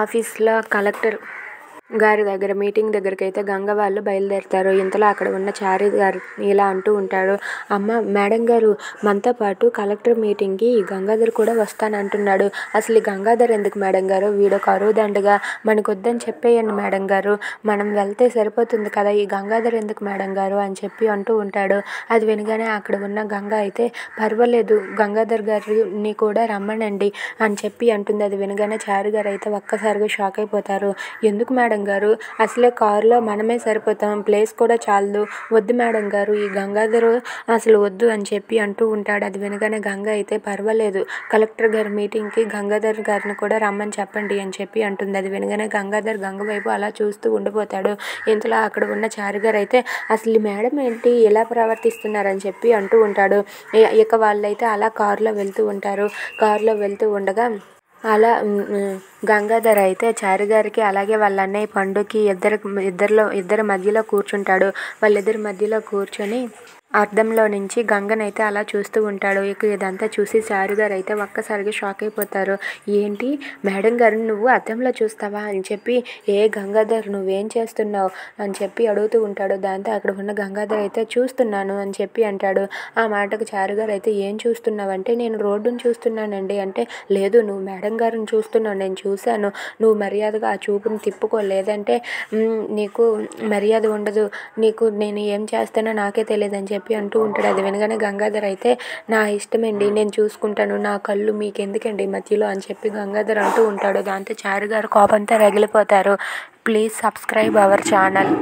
ఆఫీస్లో కలెక్టర్ గారి దగ్గర మీటింగ్ దగ్గరకైతే గంగ వాళ్ళు బయలుదేరుతారు. ఇంతలో అక్కడ ఉన్న చారి గారు ఇలా అంటూ ఉంటాడు, అమ్మ మేడం గారు మనతో పాటు కలెక్టర్ మీటింగ్కి గంగాధర్ కూడా వస్తానంటున్నాడు. అసలు ఈ గంగాధర్ ఎందుకు మేడం గారు, వీడు కరువు దండగా, మనకొద్దని చెప్పేయండి మేడం గారు, మనం వెళ్తే సరిపోతుంది కదా, ఈ గంగాధర్ ఎందుకు మేడం గారు అని చెప్పి అంటూ ఉంటాడు. అది వినగానే అక్కడ ఉన్న గంగ అయితే పర్వాలేదు గంగాధర్ గారిని కూడా రమ్మనండి అని చెప్పి అంటుంది. అది వినగానే చారి గారు అయితే ఒక్కసారిగా షాక్ అయిపోతారు. ఎందుకు మేడం గారు, అసలే కారులో మనమే సరిపోతాం, ప్లేస్ కూడా చాలదు, వద్దు మేడం గారు, ఈ గంగాధర్ అసలు వద్దు అని చెప్పి అంటూ ఉంటాడు. అది వినగానే గంగ అయితే పర్వాలేదు కలెక్టర్ గారి మీటింగ్కి గంగాధర్ గారిని కూడా రమ్మని చెప్పండి అని చెప్పి అంటుంది. అది వినగానే గంగాధర్ గంగ వైపు అలా చూస్తూ ఉండిపోతాడు. ఇంతలో అక్కడ ఉన్న చారి గారు అయితే అసలు మేడం ఏంటి ఇలా ప్రవర్తిస్తున్నారని చెప్పి అంటూ ఉంటాడు. ఇక వాళ్ళైతే అలా కారులో వెళ్తూ ఉంటారు. కారులో వెళ్తూ ఉండగా అలా గంగాధర్ అయితే చారి గారికి అలాగే వాళ్ళ అన్నయ్య పండుకి ఇద్దరి మధ్యలో కూర్చుంటాడు. వాళ్ళిద్దరి మధ్యలో కూర్చొని అద్దంలో నుంచి గంగనైతే అలా చూస్తూ ఉంటాడు. ఇక ఇదంతా చూసి చారి గారు అయితే ఒక్కసారిగా షాక్ అయిపోతారు. ఏంటి మేడం గారు నువ్వు అద్దంలో చూస్తావా అని చెప్పి, ఏ గంగాధర్ నువ్వేం చేస్తున్నావు అని చెప్పి అడుగుతూ ఉంటాడు. దాంతో అక్కడ ఉన్న గంగాధర్ అయితే చూస్తున్నాను అని చెప్పి అంటాడు. ఆ మాటకు చారి గారు అయితే ఏం చూస్తున్నావు అంటే, నేను రోడ్డును చూస్తున్నానండి అంటే, లేదు నువ్వు మేడం గారిని చూస్తున్నావు, నేను చూశాను, నువ్వు మర్యాదగా ఆ చూపును తిప్పుకో, లేదంటే నీకు మర్యాద ఉండదు, నీకు నేను ఏం చేస్తానో నాకే తెలియదు అని చెప్పి అంటూ ఉంటాడు. అది వినగానే గంగాధర్ అయితే నా ఇష్టమండి, నేను చూసుకుంటాను, నా కళ్ళు మీకెందుకండి మధ్యలో అని చెప్పి గంగాధర్ అంటూ ఉంటాడు. దాంతో చారి గారు కోపంతో రగిలిపోతారు. Please subscribe our channel.